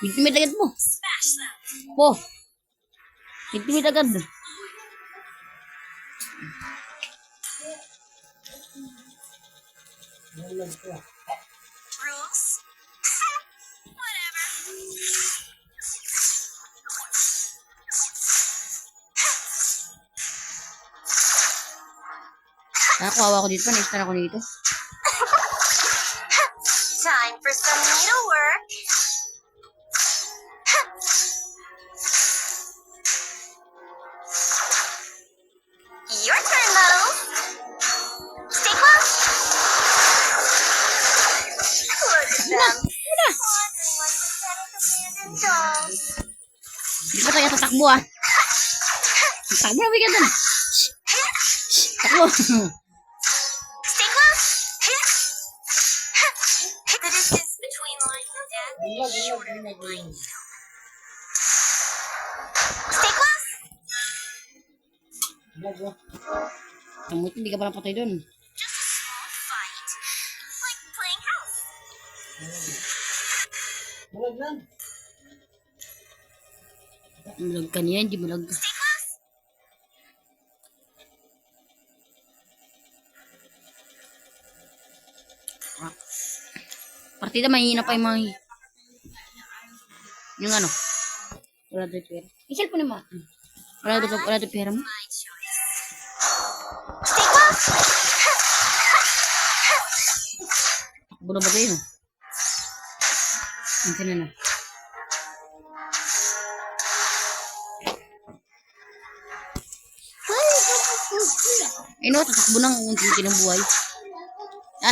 Intimate agad mo. Po. Intimate agad. Rules? Whatever. Nakakuha ko dito. Na-extra ako dito. Time for some needlework. Your turn, Muddles. Stay close. Look at them. Wandering like pathetic abandoned dolls. Hindi pa tayo tatakbo ah. Takbo na bigyan dun. Takbo. Stay close. The distance between life and death is shorter than light. Stay close. Kamuti, hindi ka pa napatay dun. Just a small fight, like playing house. Malag ka niya, hindi malag ka. Stay close. Partida, mahihina pa yung mga... Yung ano? Wala doon pera. Yung cellphone mo. Wala doon pera mo. My choice. Stay close. Takbo na ba kayo? Antin na na. Eh no, tatakbo ng unti-unti ng buhay.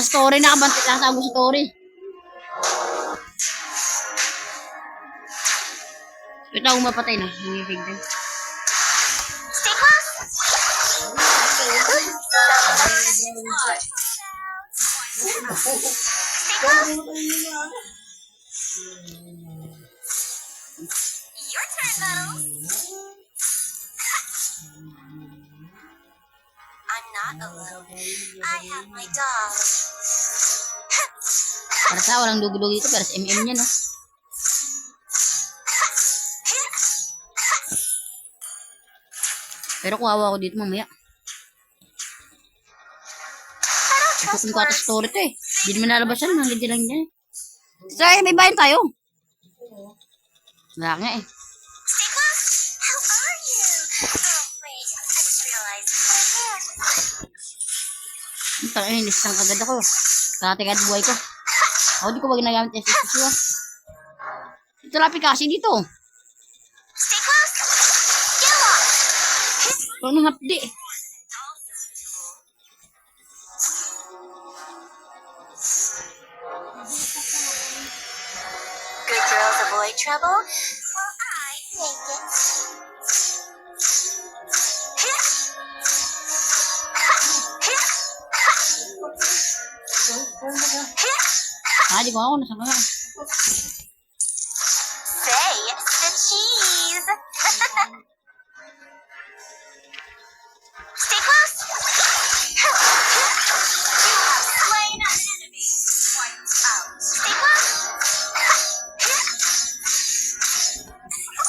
Story nakabantay lang sa story. Wait ako mapatay na. Nanginig din. Stay close. Stay close. Your turn, Muddles. I'm not alone. I have my dog. Para sa walang dugo-dugo dito, pero sa MM niya, no? Pero kuhawa ako dito mamaya. Kasi kung kata story to eh. Hindi naman nalabasan, hanggang din lang niya eh. So, may bayan tayo. Wala nga eh. Stay close. How are you? Oh, wait. I just realized. Ang tangin, inisang agad ako. Kakatingad buhay ko. Ako di ko ba ginagamit yung SSU ah. Ito lapi kasi dito. Stay close. Get off. Huwag nang hapdi. Good girls avoid trouble. Well, I make it. Di ko ako nasa mga. Say the cheese. Stay close. You have slain an enemy. Wiped out. Stay close. You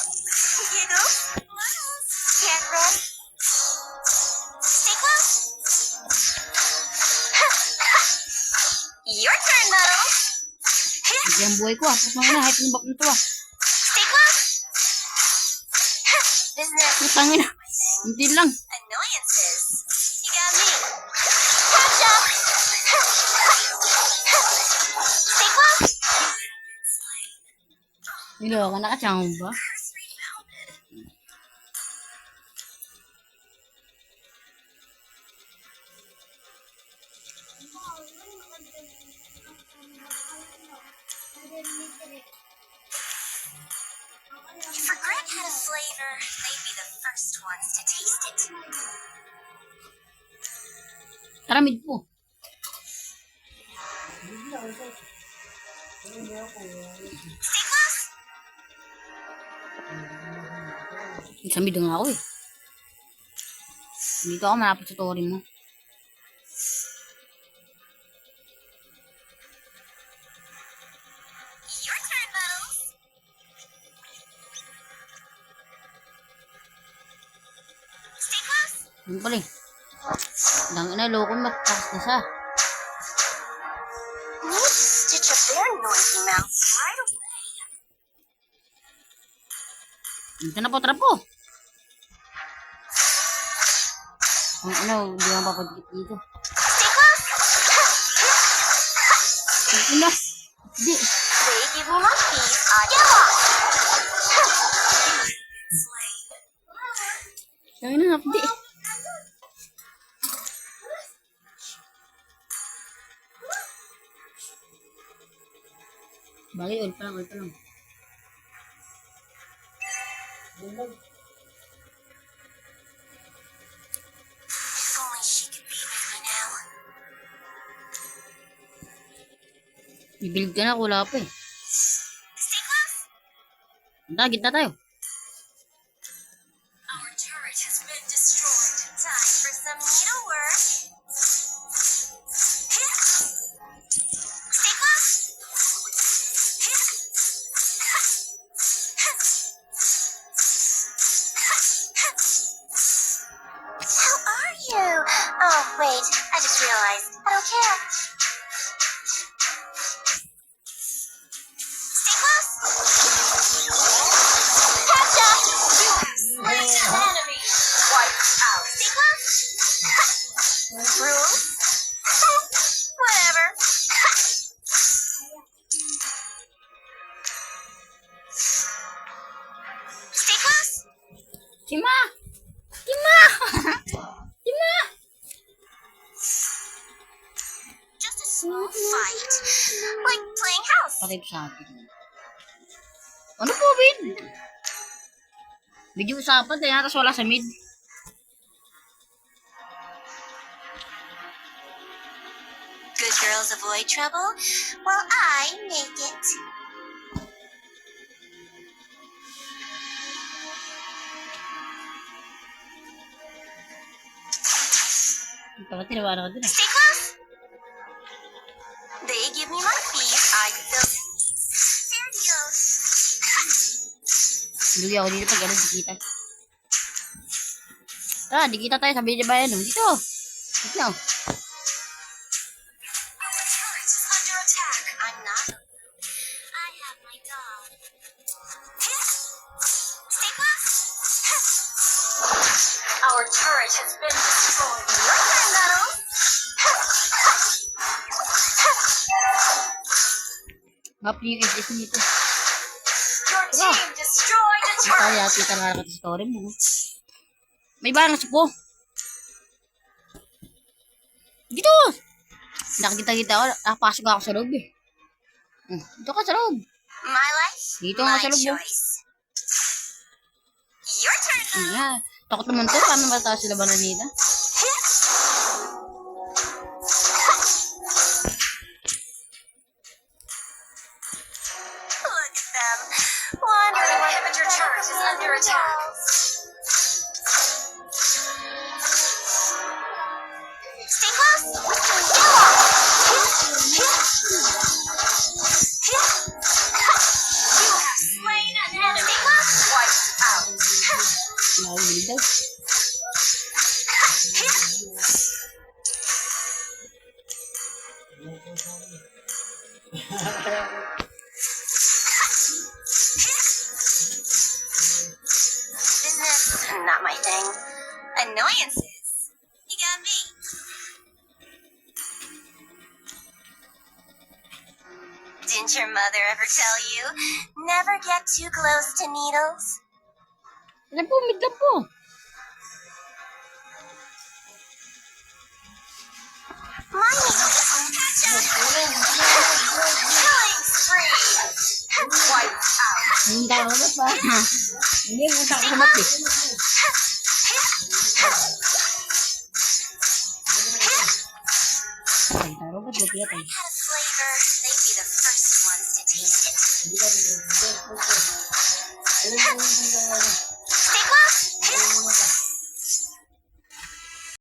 can't rest. Stay close. Your turn, Muddles. Hindi ang buhay ko ah. Tapos mga nahit ng bak nito ah. Stay close. Business. Putangin na. Hindi lang. Annoyances. You got me. Catch up. Stay close. Hindi ako nakatsang ba? If regret had a flavor, they'd be the first ones to taste it. Tara mid po. Stay close. Sa mid nga ako eh. Dito ako malapit sa tori mo. Your Yung pala eh. Lang ina, loko matakas na siya. Need to stitch up their noisy mouths right away. Dito na po, tara po. Ang ano, hindi naman papadikit dito. Stay close. Ang ina. Hindi. They give me my keys. I get lost. Ang ina, hindi. Bagay, oil pa lang, oil pa lang. If only she could be with me now. Bibilid ka na, wala pa eh. Stay close. Gitna tayo. Our turret has been destroyed. Time for some needlework. Stay close. How are you? Oh, wait. I just realized. I don't care. Stay close. Gotcha. You have slain an enemy. Wipe out. Stay close. Rules? Whatever. Stay close. Sima! Sima! Sima! Just a small fight. Like playing house. Patay sa atin. Ano po, Wid? Medyo usapan, kaya natas wala sa mid. Good girls avoid trouble, while I make it. Bakit tinawanan ka dun eh? Stay close. They give me my fees. I fill the needs. Fair deals. Lugi ako dito pag ano, dikita. Tara, dikita tayo, sabi niya ba yan? Dito! Dito! Our turret is under attack. I'm not. I have my doll. Stay close. Our turret has been destroyed. Your turn, Metal. Map yung SS nito. Your team destroyed a turret. Kaya, kita nga ka sa story mo. May bangas po. Dito! Nakakita-kita ako, nakapasok ako sa loob eh. Dito ka sa loob. My life, Dito nga my sa loob. choice. Your turn. Yeah. Takot naman to, paano mataas sila ba na nila? Look at them. Wondering why the Avenger turret is under attack. Stay close. You have slain an enemy. Wiped out. Nakahuli daw. Business, not my thing. Annoyances. You got me. Didn't your mother ever tell you, never get too close to needles? Ano po, mid lang po. My needle killing spree. Wiped out. Hindi ako na pa. Hindi, punta ko sa map eh. Ay, taro ba? Buti If ako. bread had a flavor, they'd be the first ones to taste it.